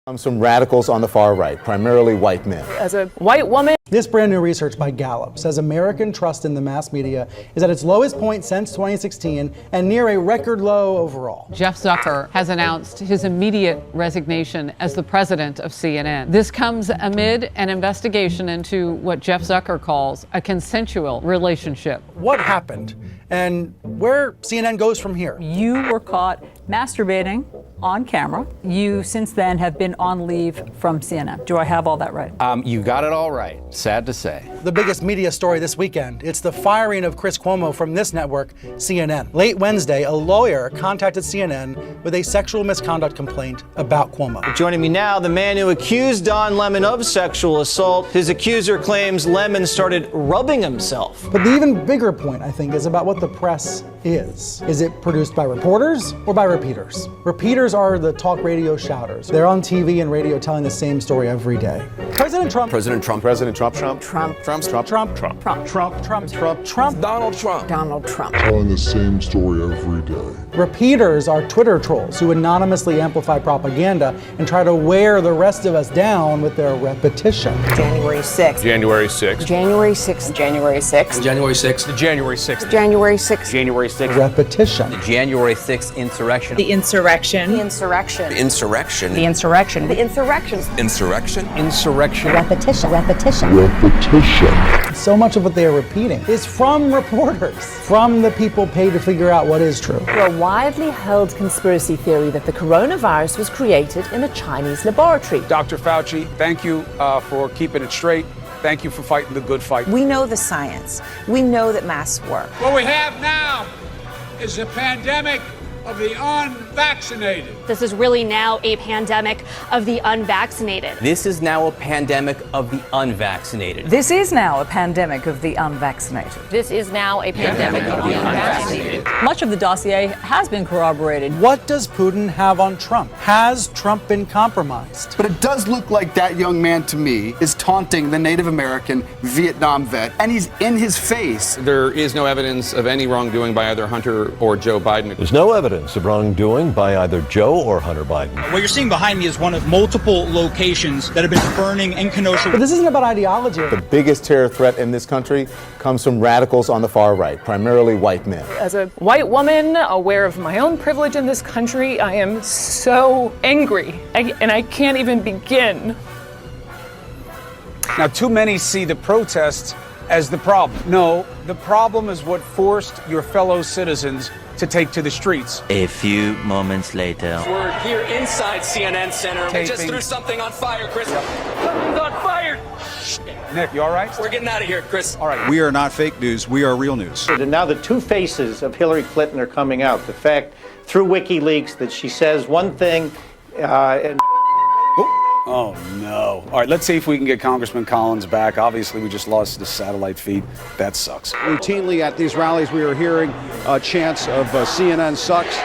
Comes from radicals on the far right, primarily white men. As a white woman. This brand new research by Gallup says American trust in the mass media is at its lowest point since 2016 and near a record low overall. Jeff Zucker has announced his immediate resignation as the president of CNN. This comes amid an investigation into what Jeff Zucker calls a consensual relationship. What happened and where CNN goes from here? You were caught masturbating on camera. You since then have been on leave from CNN. Do I have all that right? You got it all right. Sad to say. The biggest media story this weekend, it's the firing of Chris Cuomo from this network, CNN. Late Wednesday, a lawyer contacted CNN with a sexual misconduct complaint about Cuomo. Joining me now, the man who accused Don Lemon of sexual assault. His accuser claims Lemon started rubbing himself. But the even bigger point, I think, is about what the press is. Is it produced by reporters or by repeaters? Repeaters are the talk radio shouters. They're on TV and radio telling the same story every day. President Trump. President Trump. President Trump. Trump. Trump. Trump. Trump. Trump. Trump. Trump. Trump. Trump. Trump. Trump. Donald Trump. Donald Trump. Telling the same story every day. Repeaters are Twitter trolls who anonymously amplify propaganda and try to wear the rest of us down with their repetition. January 6th. January 6th. January 6th. January 6th. January 6th. The January 6th. January 6th. January 6th. Repetition. The January 6th insurrection. The insurrection. The insurrection. The insurrection. The insurrection. The insurrection. Insurrection. Insurrection. Repetition. Repetition. Repetition. So much of what they are repeating is from reporters, from the people paid to figure out what is true. A widely held conspiracy theory that the coronavirus was created in a Chinese laboratory. Dr. Fauci, thank you for keeping it straight. Thank you for fighting the good fight. We know the science. We know that masks work. What we have now is a pandemic of the unvaccinated. This is really now a pandemic of the unvaccinated. This is now a pandemic of the unvaccinated. This is now a pandemic of the unvaccinated. This is now a pandemic of the unvaccinated. Much of the dossier has been corroborated. What does Putin have on Trump? Has Trump been compromised? But it does look like that young man to me is taunting the Native American Vietnam vet, and he's in his face. There is no evidence of any wrongdoing by either Hunter or Joe Biden. There's no evidence of wrongdoing by either Joe or Hunter Biden. What you're seeing behind me is one of multiple locations that have been burning in Kenosha. But this isn't about ideology. The biggest terror threat in this country comes from radicals on the far right, primarily white men. As a white woman, aware of my own privilege in this country, I am so angry. And I can't even begin. Now, too many see the protests as the problem. No, the problem is what forced your fellow citizens to take to the streets. A few moments later. We're here inside CNN Center. We just threw something on fire, Chris. Something's on fire. Nick, you all right? We're getting out of here, Chris. All right. We are not fake news. We are real news. And now the two faces of Hillary Clinton are coming out. The fact through WikiLeaks that she says one thing and Oh, no. All right, let's see if we can get Congressman Collins back. Obviously, we just lost the satellite feed. That sucks. Routinely at these rallies, we are hearing chants of CNN sucks.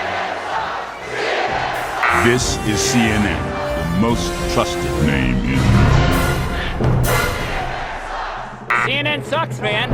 This is CNN, the most trusted name in. CNN sucks, man.